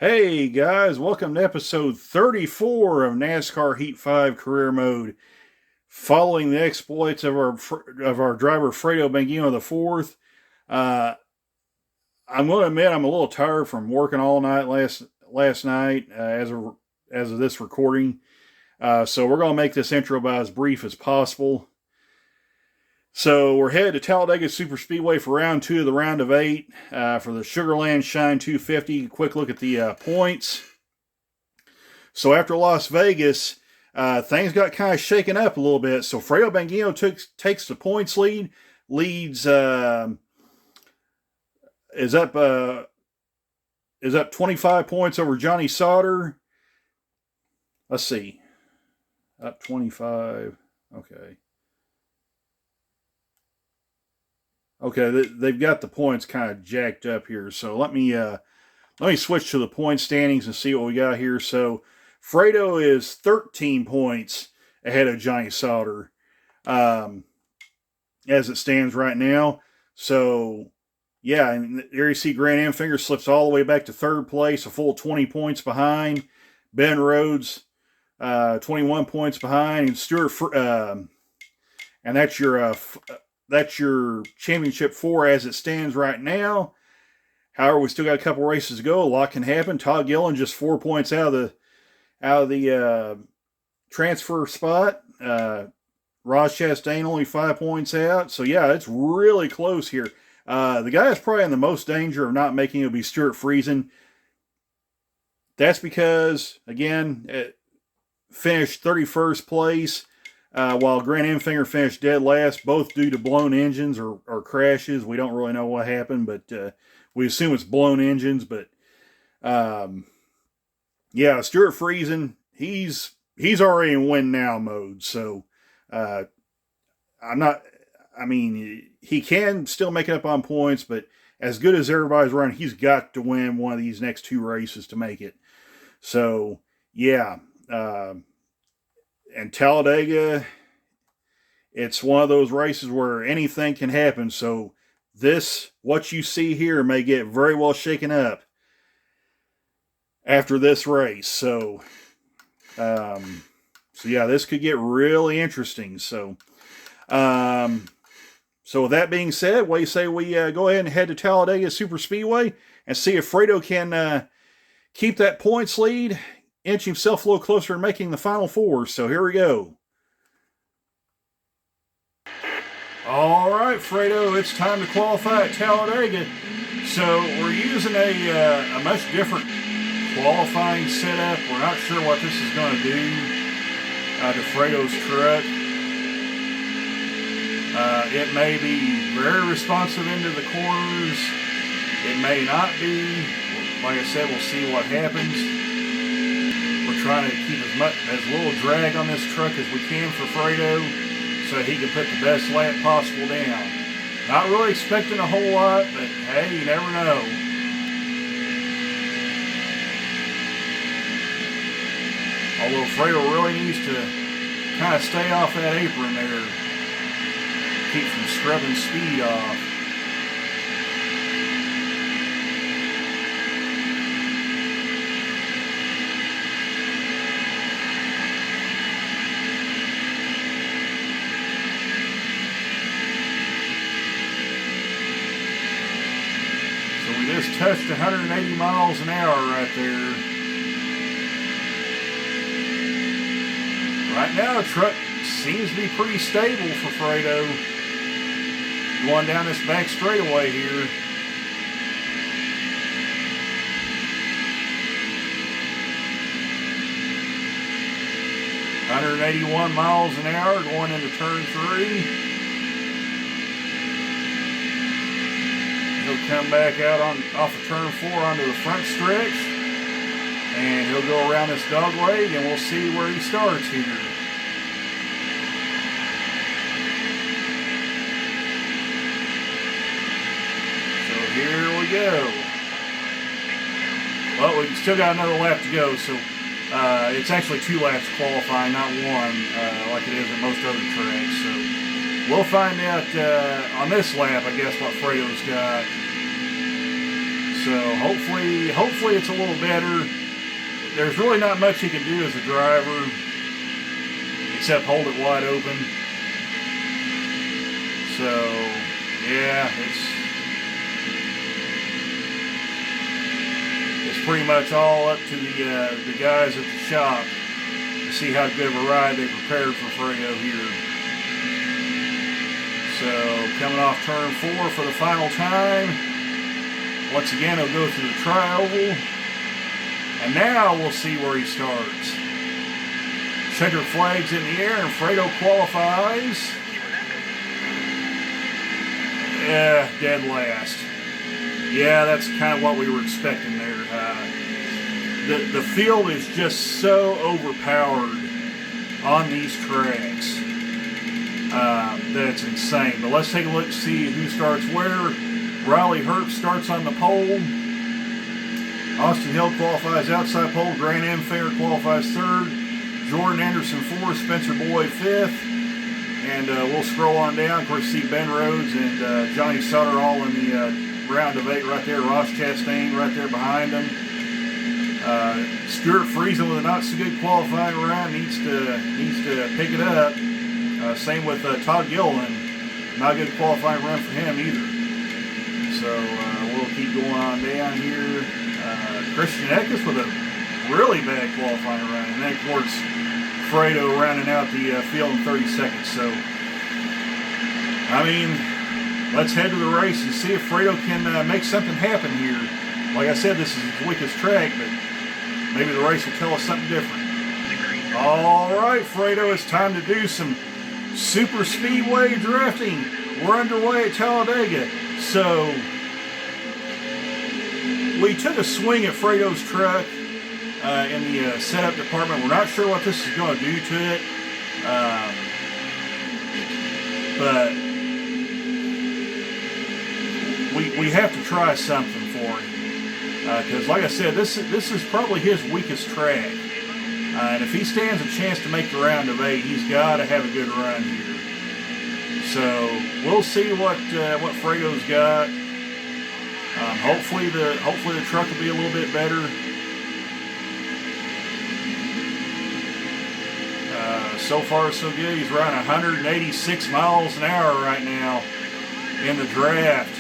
Hey guys, welcome to episode 34 of NASCAR Heat 5 Career Mode. Following the exploits of our driver Fredo Banguino the fourth, uh, I'm going to admit I'm a little tired from working all night last night as of this recording. So we're going to make this intro about as brief as possible. So we're headed to Talladega Superspeedway for round 2 of the round of 8 for the Sugarland Shine 250. Quick look at the points. So after Las Vegas, things got kind of shaken up a little bit. So Fredo Banguino takes the points leads is up 25 points over Johnny Sauter. Let's see, up 25. Okay, they've got the points kind of jacked up here. So let me switch to the point standings and see what we got here. So Fredo is 13 points ahead of Johnny Sauter as it stands right now. So, yeah, and there you see Grant Enfinger slips all the way back to third place, a full 20 points behind. Ben Rhodes, 21 points behind. And Stuart, and that's your championship 4 as it stands right now. However, we still got a couple races to go. A lot can happen. Todd Gillen just 4 points out of the transfer spot. Ross Chastain only 5 points out. So yeah, it's really close here. The guy that's probably in the most danger of not making it will be Stuart Friesen. That's because, again, finished 31st place. While Grant Enfinger finished dead last, both due to blown engines or crashes. We don't really know what happened, but we assume it's blown engines. But yeah, Stuart Friesen, he's already in win now mode. So he can still make it up on points, but as good as everybody's running, he's got to win one of these next 2 races to make it. So yeah. And Talladega, it's one of those races where anything can happen. So what you see here may get very well shaken up after this race. So yeah, this could get really interesting. So with that being said, what do you say we go ahead and head to Talladega Superspeedway and see if Fredo can keep that points lead, inch himself a little closer to making the Final Four. So here we go. All right, Fredo, it's time to qualify at Talladega. So we're using a much different qualifying setup. We're not sure what this is going to do to Fredo's truck. It may be very responsive into the corners. It may not be. Like I said, we'll see what happens. We're trying to keep as little drag on this truck as we can for Fredo so he can put the best lap possible down. Not really expecting a whole lot, but hey, you never know. Although Fredo really needs to kind of stay off that apron there. Keep from scrubbing speed off. Just touched 180 miles an hour right there. Right now, the truck seems to be pretty stable for Fredo. Going down this back straightaway here. $181 miles an hour going into turn 3. He'll come back out off of turn 4 onto the front stretch, and he'll go around this dog leg, and we'll see where he starts here. So here we go. Well, we've still got another lap to go, so it's actually 2 laps qualifying, not 1, like it is at most other tracks. So we'll find out on this lap, I guess, what Fredo's got. So hopefully it's a little better. There's really not much you can do as a driver except hold it wide open. So yeah, it's pretty much all up to the guys at the shop to see how good of a ride they prepared for Fredo here. So coming off turn 4 for the final time. Once again, he'll go through the tri-oval. And now we'll see where he starts. Checker flag's in the air and Fredo qualifies. Yeah, dead last. Yeah, that's kind of what we were expecting there. The field is just so overpowered on these tracks that it's insane. But let's take a look and see who starts where. Riley Hurt starts on the pole. Austin Hill qualifies outside pole. Grant Enfair qualifies 3rd. Jordan Anderson 4th. Spencer Boyd 5th. And we'll scroll on down. Of course, see Ben Rhodes and Johnny Sutter all in the round of 8 right there. Ross Chastain right there behind them. Stuart Friesen with a not so good qualifying round needs to pick it up. Same with Todd Gilliland. Not a good qualifying run for him either. So we'll keep going on down here. Christian Eckes with a really bad qualifying run. And then, of course, Fredo rounding out the field in 30 seconds. So, I mean, let's head to the race and see if Fredo can make something happen here. Like I said, this is his weakest track, but maybe the race will tell us something different. All right, Fredo, it's time to do some super speedway drifting. We're underway at Talladega. So, we took a swing at Fredo's truck in the setup department. We're not sure what this is going to do to it, but we have to try something for him because, like I said, this is probably his weakest track, and if he stands a chance to make the round of 8, he's got to have a good run here. So we'll see what Fredo's got. Hopefully the truck will be a little bit better. So far so good. He's running 186 miles an hour right now in the draft.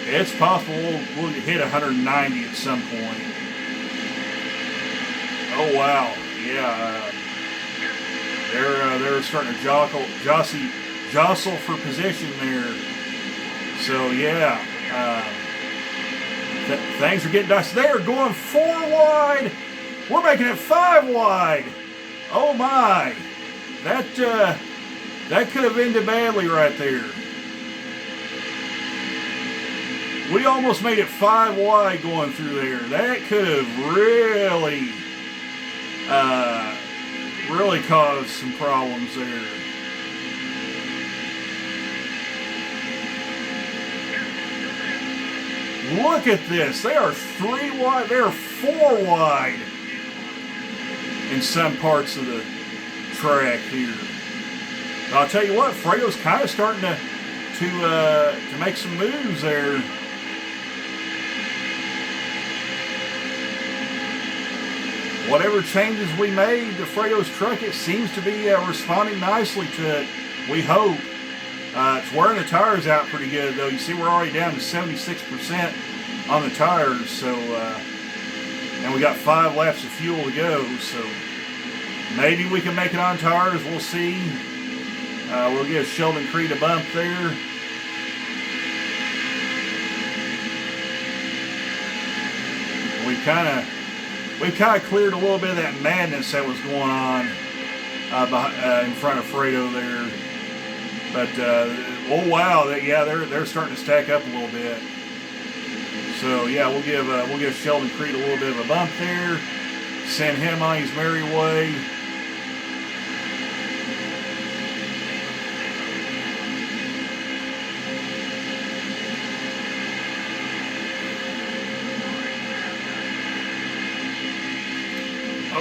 It's possible we'll hit 190 at some point. Oh wow, yeah. They're starting to jostle for position there. So yeah, things are getting dicey. They are going 4 wide. We're making it 5 wide. Oh my, that could have ended badly right there. We almost made it 5 wide going through there. That could have really caused some problems there. Look at this. They are 3 wide. They are 4 wide in some parts of the track here. But I'll tell you what, Fredo's kind of starting to make some moves there. Whatever changes we made to Fredo's truck, it seems to be responding nicely to it. We hope. It's wearing the tires out pretty good, though. You see we're already down to 76% on the tires, so and we got 5 laps of fuel to go, so maybe we can make it on tires. We'll see. We'll give Sheldon Creed a bump there. We've kind of cleared a little bit of that madness that was going on in front of Fredo there. But oh wow, they're starting to stack up a little bit. So yeah, we'll give Sheldon Creed a little bit of a bump there, send him on his merry way.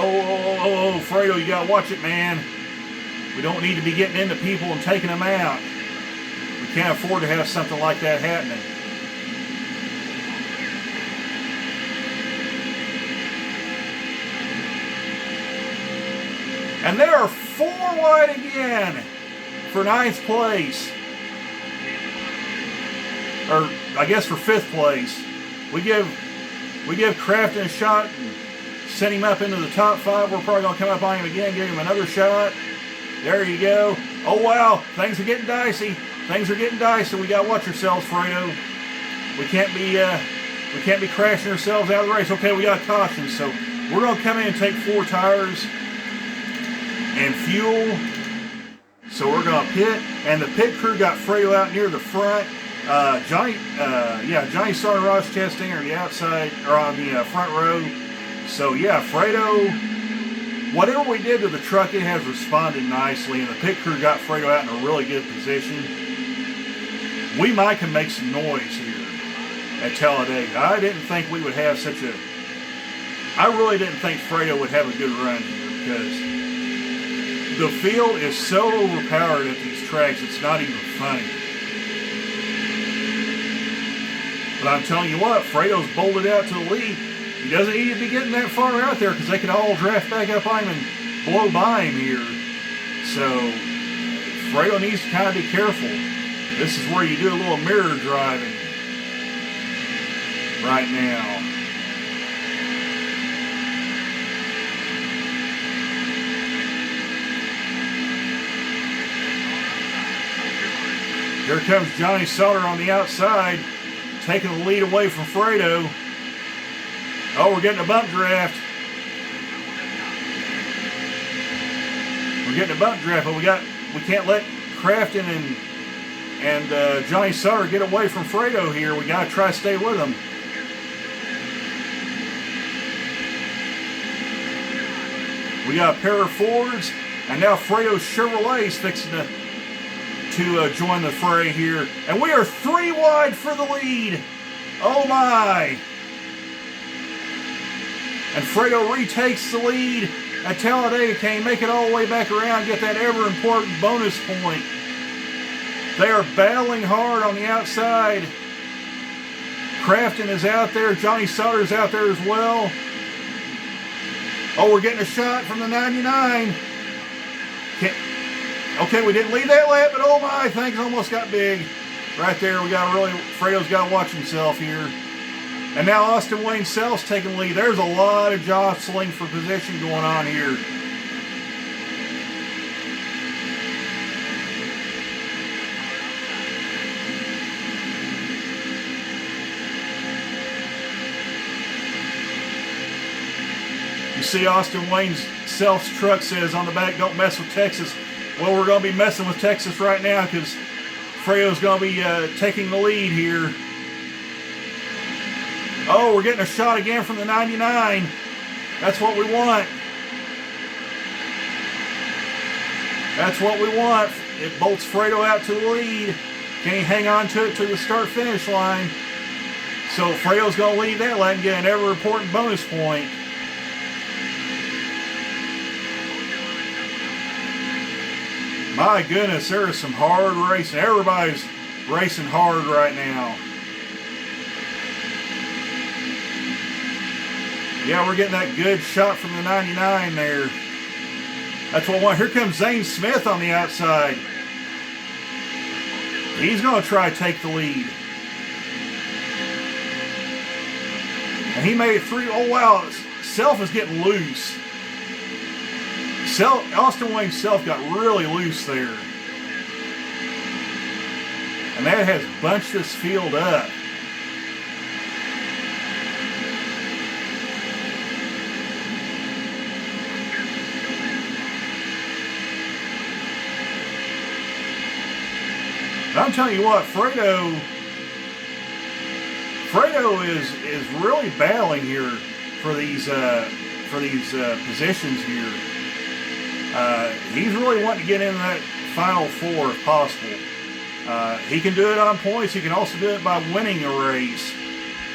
Oh, Fredo, you gotta watch it, man. We don't need to be getting into people and taking them out. We can't afford to have something like that happening. And they are 4 wide again for 9th place. Or I guess for 5th place. We give Crafton a shot and send him up into the top 5. We're probably going to come up on him again, give him another shot. There you go. Oh wow, things are getting dicey. Things are getting dicey. We got to watch ourselves, Fredo. We can't be crashing ourselves out of the race. Okay, we got a caution, so we're going to come in and take 4 tires and fuel. So we're going to pit, and the pit crew got Fredo out near the front. Johnny Sauter and Ross Chastain are on the outside, or on the front row. So yeah, Fredo, whatever we did to the truck, it has responded nicely, and the pit crew got Fredo out in a really good position. We might can make some noise here at Talladega. I really didn't think Fredo would have a good run here, because the field is so overpowered at these tracks, it's not even funny. But I'm telling you what, Fredo's bolted out to the lead. He doesn't need to be getting that far out there, because they could all draft back up on him and blow by him here. So Fredo needs to kind of be careful. This is where you do a little mirror driving right now. Here comes Johnny Sauter on the outside, taking the lead away from Fredo. Oh, we're getting a bump draft. We're getting a bump draft, but we can't let Crafton and Johnny Sauter get away from Fredo here. We got to try to stay with them. We got a pair of Fords, and now Fredo's Chevrolet's fixing to join the fray here. And we are 3 wide for the lead. Oh my. And Fredo retakes the lead at Talladega. Can he make it all the way back around, get that ever important bonus point? They are battling hard on the outside. Crafton is out there. Johnny Sauter is out there as well. Oh, we're getting a shot from the 99. Okay, we didn't lead that lap, but oh my, things almost got big. Right there, Fredo's got to watch himself here. And now Austin Wayne Self's taking the lead. There's a lot of jostling for position going on here. You see Austin Wayne Self's truck says on the back, "Don't mess with Texas." Well, we're going to be messing with Texas right now, because Fredo's going to be taking the lead here. Oh, we're getting a shot again from the 99. That's what we want. That's what we want. It bolts Fredo out to the lead. Can he hang on to it to the start-finish line? So Fredo's going to lead that lap and get an ever-important bonus point. My goodness, there is some hard racing. Everybody's racing hard right now. Yeah, we're getting that good shot from the 99 there. That's what I want. Here comes Zane Smith on the outside. He's going to try to take the lead. And he made it through. Oh, wow. Self is getting loose. Austin Wayne Self got really loose there. And that has bunched this field up. But I'm telling you what, Fredo is really battling here for these positions here. He's really wanting to get into that final 4 if possible. He can do it on points. He can also do it by winning a race,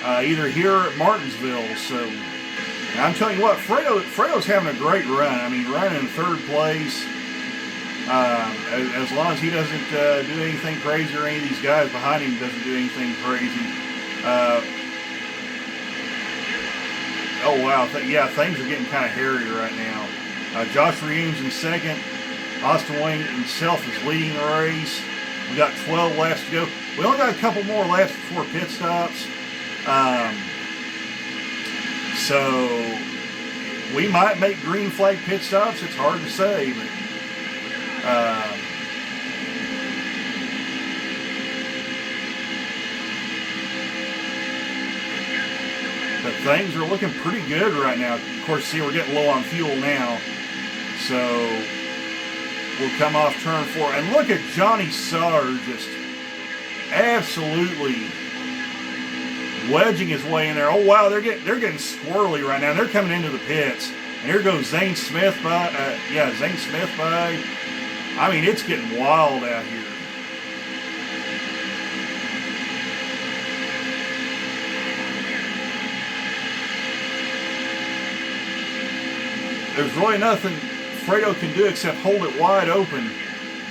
either here or at Martinsville. So, and I'm telling you what, Fredo's having a great run. I mean, running in 3rd place. As long as he doesn't do anything crazy, or any of these guys behind him doesn't do anything crazy. Oh wow, yeah, things are getting kind of hairy right now. Josh Reams in second. Austin Wayne himself is leading the race. We got 12 laps to go. We only got a couple more laps before pit stops. So we might make green flag pit stops. It's hard to say, but things are looking pretty good right now. Of course, see, we're getting low on fuel now. So we'll come off turn 4. And look at Johnny Sauter just absolutely wedging his way in there. Oh, wow, they're getting squirrely right now. They're coming into the pits. And here goes Zane Smith by. Zane Smith by. I mean, it's getting wild out here. There's really nothing Fredo can do except hold it wide open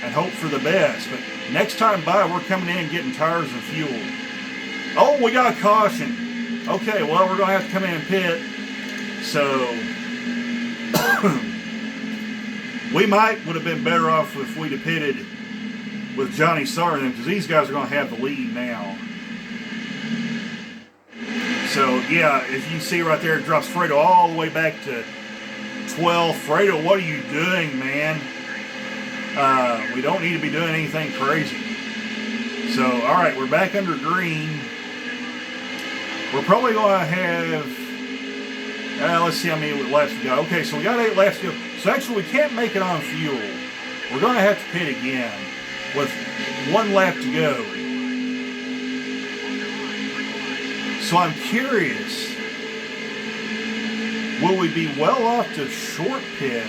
and hope for the best. But next time by, we're coming in and getting tires and fuel. Oh, we got a caution. Okay, well, we're going to have to come in and pit. So we would have been better off if we'd have pitted with Johnny Sauter because these guys are going to have the lead now. So, yeah, as you see right there, it drops Fredo all the way back to 12. Fredo, what are you doing, man? We don't need to be doing anything crazy. So, all right, we're back under green. We're probably going to have, let's see how many laps we got. Okay, so we got 8 laps to go. So actually, we can't make it on fuel. We're going to have to pit again with 1 lap to go. So I'm curious, will we be well off to short pit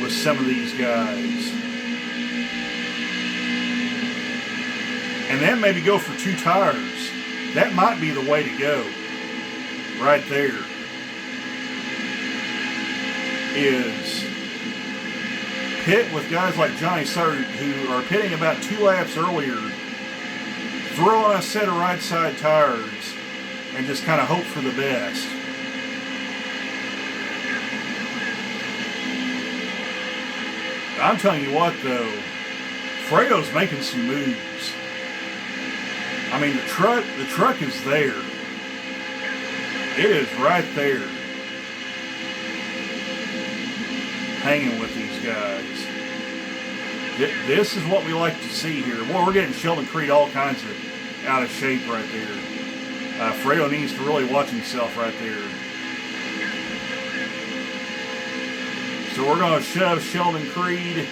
with some of these guys? And then maybe go for 2 tires. That might be the way to go. Right there. Is pit with guys like Johnny Sauter who are pitting about 2 laps earlier. Throw on a set of right side tires and just kind of hope for the best. I'm telling you what, though, Fredo's making some moves. I mean, the truck is there. It is right there, hanging with these guys. This is what we like to see here. Boy, we're getting Sheldon Creed all kinds of out of shape right there. Fredo needs to really watch himself right there. So we're going to shove Sheldon Creed.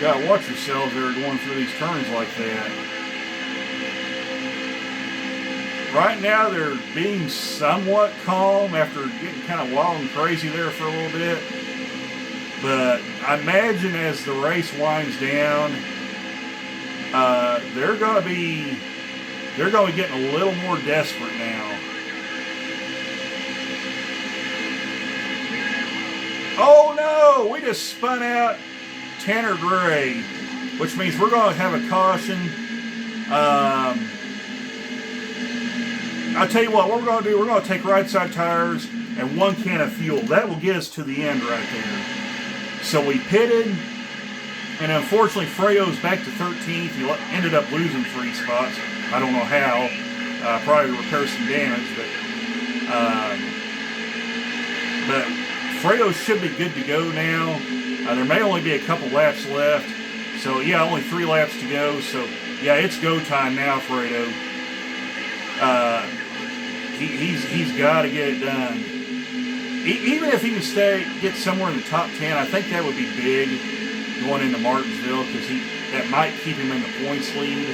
Gotta watch yourselves that are going through these turns like that. Right now they're being somewhat calm after getting kind of wild and crazy there for a little bit. But I imagine as the race winds down, they're gonna be getting a little more desperate now. Oh no! We just spun out Tanner Gray, which means we're going to have a caution. I'll tell you what we're going to do. We're going to take right side tires and 1 can of fuel. That will get us to the end right there. So we pitted, and unfortunately Fredo's back to 13th. He ended up losing 3 spots. I don't know how. Probably repair some damage, but Fredo should be good to go now. There may only be a couple laps left. So, yeah, only 3 laps to go. So, yeah, it's go time now, Fredo. He's got to get it done. Even if he can get somewhere in the top 10, I think that would be big going into Martinsville because that might keep him in the points lead,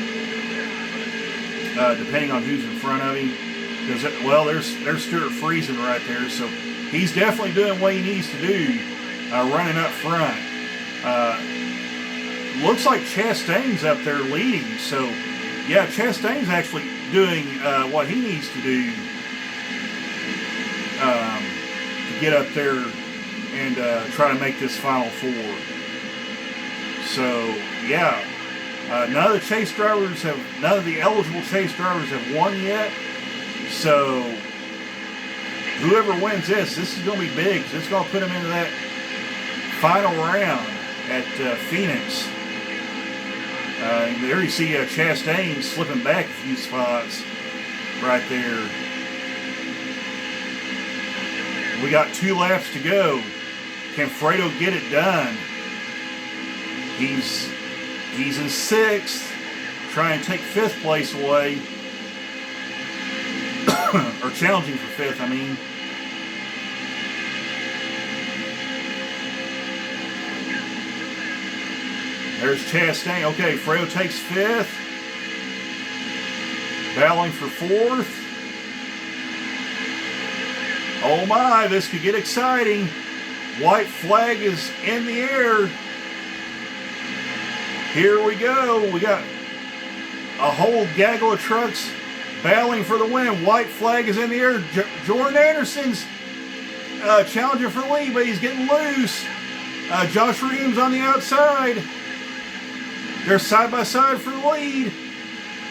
depending on who's in front of him. Because, well, there's Stuart Friesen right there. So, he's definitely doing what he needs to do. Running up front. Looks like Chastain's up there leading. So, yeah, Chastain's actually doing what he needs to do to get up there and try to make this Final Four. So, yeah, none of the eligible chase drivers have won yet. So, whoever wins this is going to be big. It's going to put them into that final round at Phoenix. There you see Chastain slipping back a few spots right there. We got 2 laps to go. Can Fredo get it done? He's in 6th, trying to take 5th place away. Or challenging for 5th, I mean. There's Chastain. Okay, Fredo takes 5th. Battling for 4th. Oh my, this could get exciting. White flag is in the air. Here we go. We got a whole gaggle of trucks battling for the win. White flag is in the air. Jordan Anderson's challenging for the lead, but he's getting loose. Josh Reams on the outside. They're side by side for the lead.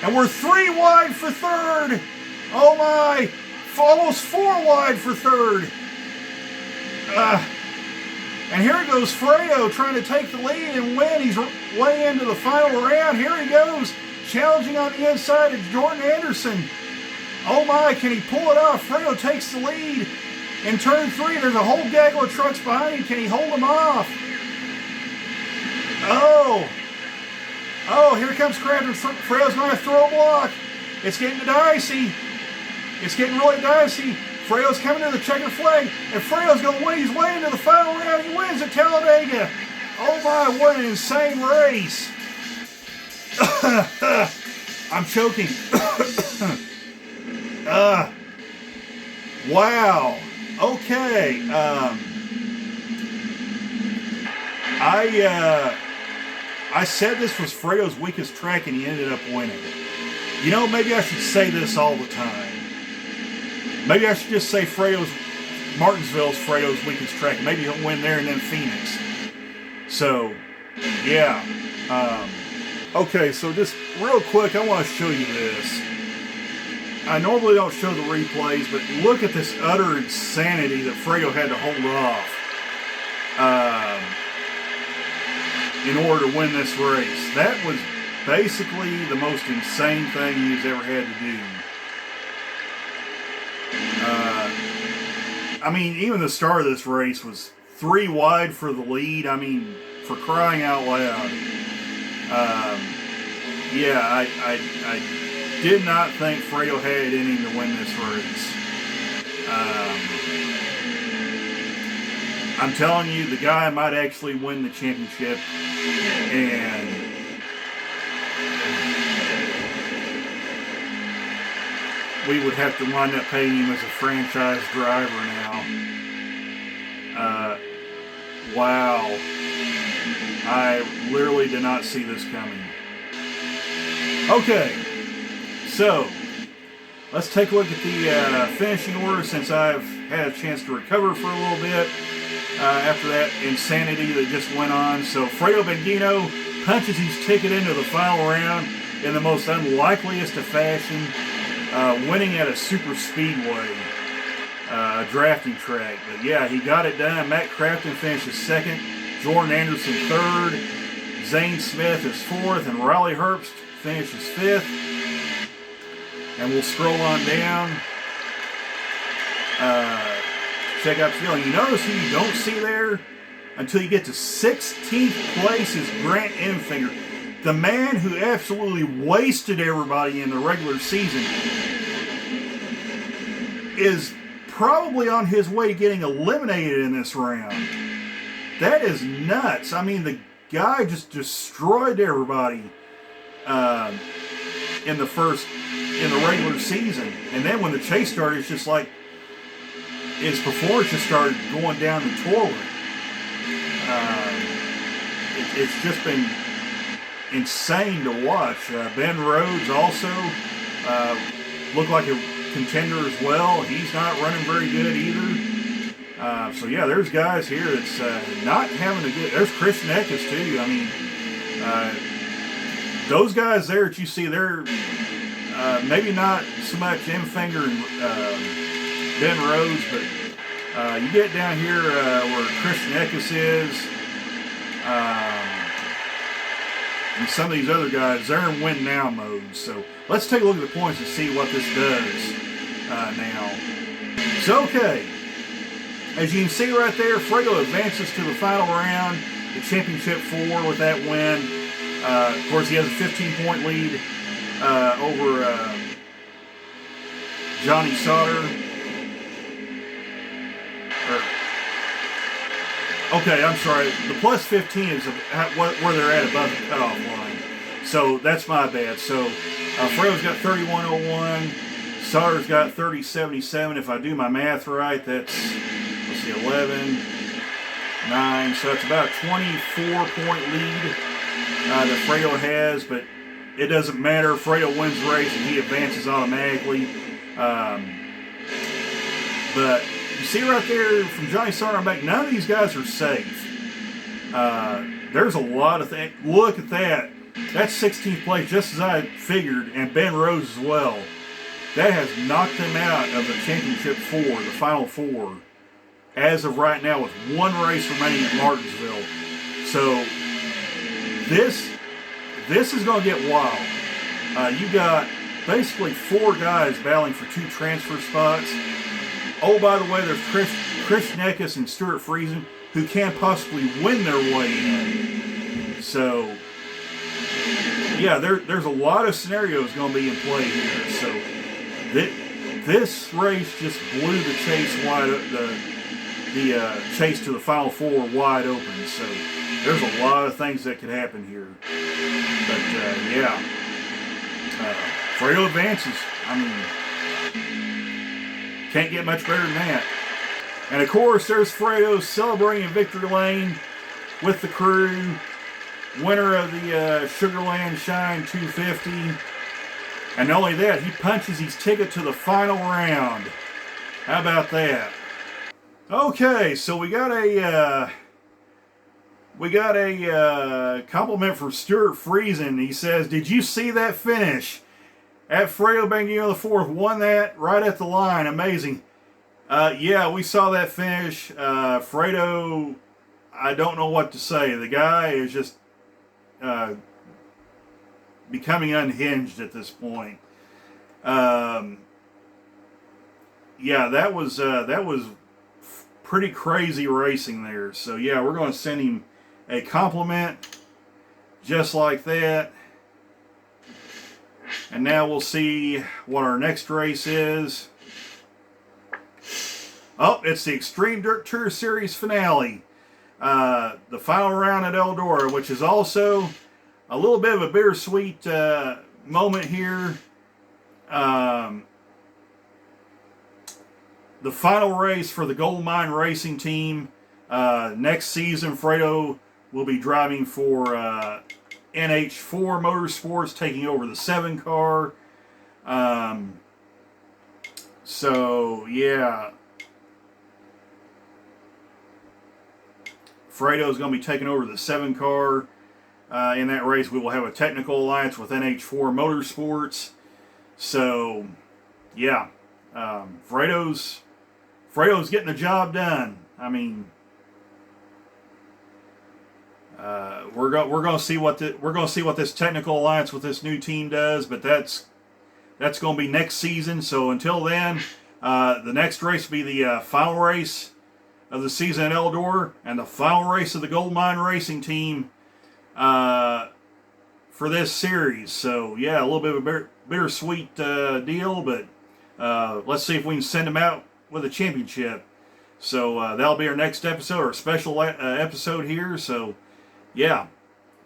And we're 3 wide for 3rd. Oh my. Almost 4 wide for 3rd. And here goes Fredo trying to take the lead and win. He's way into the final round. Here he goes. Challenging on the inside of Jordan Anderson. Oh my, can he pull it off? Fredo takes the lead. In turn 3, there's a whole gaggle of trucks behind him. Can he hold them off? Oh, here comes Crafton. Fredo's going to throw a block. It's getting dicey. It's getting really dicey. Fredo's coming to the checkered flag, and Fredo's going to win. He's way into the final round. He wins at Talladega. Oh my, what an insane race. I'm choking. Wow. Okay. I said this was Fredo's weakest track, and he ended up winning. You know, maybe I should say this all the time. Maybe I should just say Martinsville's Fredo's weakest track. Maybe he'll win there and then Phoenix. So, yeah. Okay, so just real quick, I want to show you this. I normally don't show the replays, but look at this utter insanity that Fredo had to hold off in order to win this race. That was basically the most insane thing he's ever had to do. I mean, even the start of this race was 3 wide for the lead. I mean, for crying out loud. Yeah, I did not think Fredo had it in him to win this race. I'm telling you, the guy might actually win the championship, and we would have to wind up paying him as a franchise driver now. Wow. I literally did not see this coming. Okay, so let's take a look at the finishing order since I've had a chance to recover for a little bit after that insanity that just went on. So Fredo Bengino punches his ticket into the final round in the most unlikeliest of fashion, winning at a super speedway drafting track. But yeah, he got it done. Matt Crafton finishes 2nd, Jordan Anderson 3rd, Zane Smith is 4th, and Riley Herbst finishes 5th. And we'll scroll on down. Check out the field. You notice who you don't see there until you get to 16th place is Grant Enfinger. The man who absolutely wasted everybody in the regular season is probably on his way to getting eliminated in this round. That is nuts. I mean, the guy just destroyed everybody in the regular season. And then when the chase started, it's just like his performance just started going down the toilet. it's just been insane to watch. Ben Rhodes also looked like a contender as well. He's not running very good either. So yeah, there's guys here that's not having a good. There's Christian Eckes too. I mean, those guys there that you see, they're maybe not so much Infinger and Ben Rhodes, but you get down here where Christian Eckes is, and some of these other guys, they're in win now mode. So let's take a look at the points and see what this does now. So okay, as you can see right there, Fredo advances to the final round, the championship 4 with that win. Of course, he has a 15-point lead over Johnny Sauter. Okay, I'm sorry. The plus 15 is where they're at above the cutoff line. So that's my bad. So Fredo's got 31.01. Sauter's got 30.77. If I do my math right, that's, let's see, 11, 9. So that's about a 24-point lead that Fredo has. But it doesn't matter. Fredo wins the race and he advances automatically. But you see right there from Johnny Sauter on back, none of these guys are safe. There's a lot of things. Look at that. That's 16th place, just as I figured, and Ben Rhodes as well. That has knocked them out of the championship 4, the final 4, as of right now, with one race remaining at Martinsville. So this is going to get wild. You got basically 4 guys battling for 2 transfer spots. Oh, by the way, there's Christian Eckes and Stuart Friesen, who can't possibly win their way in. So, yeah, there's a lot of scenarios going to be in play here. So, this race just blew the chase the chase to the final 4 wide open. So, there's a lot of things that could happen here. But yeah, Fredo advances. I mean, can't get much better than that. And of course, there's Fredo celebrating victory lane with the crew. Winner of the Sugarland Shine 250. And not only that, he punches his ticket to the final round. How about that? Okay, so we got a compliment from Stuart Friesen. He says, "Did you see that finish? At Fredo Banguino the 4th won that right at the line. Amazing." Yeah, we saw that finish. Fredo, I don't know what to say. The guy is just becoming unhinged at this point. Yeah, that was pretty crazy racing there. So yeah, we're going to send him a compliment just like that. And now we'll see what our next race is. Oh, it's the Extreme Dirt Tour Series finale. The final round at Eldora, which is also a little bit of a bittersweet moment here. The final race for the Gold Mine Racing Team. Next season, Fredo will be driving for NH4 Motorsports, taking over the 7 car. So, yeah. Fredo's going to be taking over the 7 car. In that race, we will have a technical alliance with NH4 Motorsports. So, yeah. Fredo's getting the job done. I mean, we're going to see what this technical alliance with this new team does, but that's going to be next season. So until then, the next race will be the final race of the season at Eldora and the final race of the Gold Mine Racing Team for this series. So yeah, a little bit of a bittersweet deal, but let's see if we can send them out with a championship. So that'll be our next episode, our special episode here. So yeah,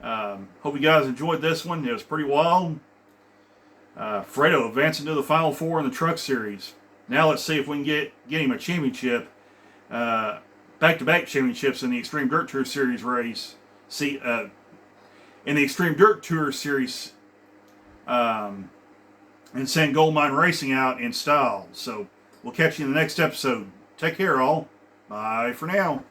hope you guys enjoyed this one. It was pretty wild. Fredo advancing to the Final 4 in the Truck Series. Now let's see if we can get him a championship, back-to-back championships in the Extreme Dirt Tour Series race see in the Extreme Dirt Tour Series, and send Goldmine Racing out in style. So we'll catch you in the next episode. Take care, all. Bye for now.